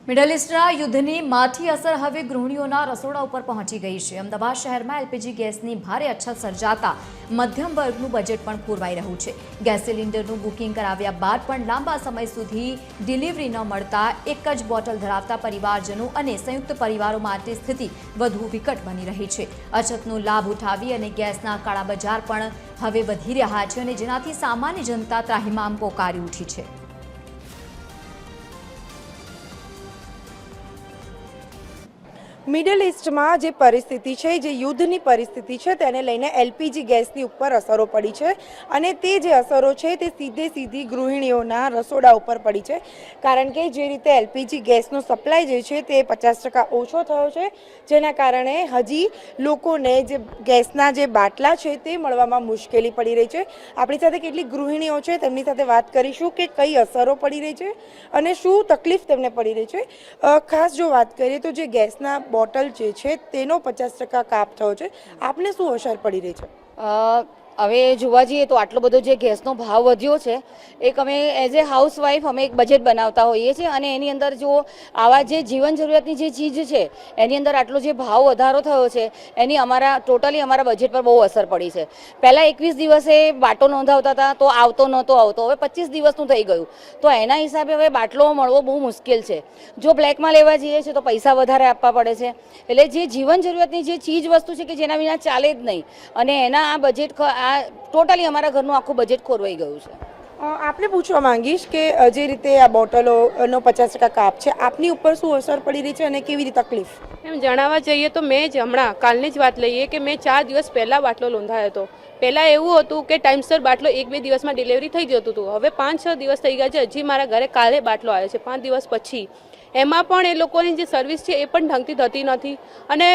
Middle ઇસ્ટના યુદ્ધની માઠી અસર હવે ગૃહિણીઓના રસોડા ઉપર પહોંચી ગઈ છે। અમદાવાદ શહેરમાં એલપીજી ગેસની ભારે અછત સર્જાતા મધ્યમ વર્ગનું બજેટ પણ પૂરવાઈ રહ્યું છે। ગેસ સિલિન્ડરનું બુકિંગ કરાવ્યા બાદ પણ લાંબા સમય સુધી ડિલિવરી ન મળતા એક જ બોટલ ધરાવતા પરિવારજનો અને સંયુક્ત પરિવારો માટે સ્થિતિ વધુ વિકટ બની રહી છે। અછતનો લાભ ઉઠાવી અને ગેસના કાળા બજાર પણ હવે વધી રહ્યા છે અને જેનાથી સામાન્ય જનતા ત્રાહિમામ પોકારી ઉઠી છે। મિડલ ઇસ્ટમાં જે પરિસ્થિતિ છે, જે યુદ્ધની પરિસ્થિતિ છે, તેને લઈને એલપીજી ગેસની ઉપર અસરો પડી છે અને તે જે અસરો છે તે સીધી ગૃહિણીઓના રસોડા ઉપર પડી છે। કારણ કે જે રીતે એલપીજી ગેસનો સપ્લાય જે છે તે 50% ઓછો થયો છે, જેના કારણે હજી લોકોને જે ગેસના જે બાટલા છે તે મળવામાં મુશ્કેલી પડી રહી છે। આપણી સાથે કેટલીક ગૃહિણીઓ છે, તેમની સાથે વાત કરીશું કે કઈ અસરો પડી રહી છે અને શું તકલીફ તેમને પડી રહી છે। ખાસ જો વાત કરીએ તો જે ગેસના બોટલ જે છે તેનો 50% કાપ થયો છે, આપને શું અસર પડી રહી છે? હવે જોવા જઈએ તો આટલો બધો જે ગેસનો ભાવ વધ્યો છે, એક અમે એઝ એ હાઉસવાઈફ અમે એક બજેટ બનાવતા હોઈએ છીએ અને એની અંદર જો આવા જે જીવન જરૂરિયાતની જે ચીજ છે એની અંદર આટલો જે ભાવ વધારો થયો છે એની ટોટલી અમારા બજેટ પર બહુ અસર પડી છે। પહેલાં 21 દિવસે બાટલો નોંધાવતા હતા તો નહોતો આવતો, હવે 25 દિવસનું થઈ ગયું, તો એના હિસાબે હવે બાટલો મળવો બહુ મુશ્કેલ છે। જો બ્લેકમાં લેવા જઈએ છીએ તો પૈસા વધારે આપવા પડે છે, એટલે જે જીવન જરૂરિયાતની જે ચીજ વસ્તુ છે કે જેના વિના ચાલે જ નહીં અને એના આ બજેટ ટોટલી અમારા ઘરનું આખું બજેટ ખોરવાઈ ગયું છે। આપને પૂછવા માંગીશ કે જે રીતે આ બોટલોનો 50% કાપ છે, આપની ઉપર શું અસર પડી રહી છે અને કેવી રીતે તકલીફ? એમ જણાવવા જઈએ તો મેં જ હમણાં કાલની જ વાત લઈએ કે મેં 4 દિવસ પહેલાં બાટલો નોંધાયો હતો। પહેલાં એવું હતું કે ટાઈમસર બાટલો 1-2 દિવસમાં ડિલિવરી થઈ જતું હતું, હવે 5-6 દિવસ થઈ ગયા છે, હજી મારા ઘરે કાલે બાટલો આવ્યો છે 5 દિવસ પછી। એમાં પણ એ લોકોની જે સર્વિસ છે એ પણ ઢંગથી થતી નથી અને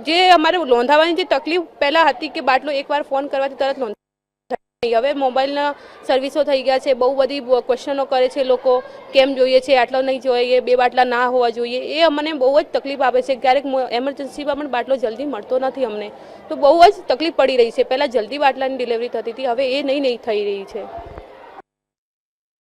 જે અમારે નોંધાવવાની જે તકલીફ પહેલાં હતી કે બાટલો એકવાર ફોન કરવાથી તરત નોંધાય, હવે મોબાઈલના સર્વિસો થઈ ગયા છે, બહુ બધી ક્વેશ્ચનો કરે છે લોકો, કેમ જોઈએ છે, આટલો નહીં જોઈએ, 2 બાટલા ના હોવા જોઈએ, એ અમને બહુ જ તકલીફ આપે છે। ક્યારેક એમરજન્સીમાં પણ બાટલો જલ્દી મળતો નથી અમને, તો બહુ જ તકલીફ પડી રહી છે। પહેલાં જલ્દી બાટલાની ડિલિવરી થતી હતી, હવે એ નહીં થઈ રહી છે।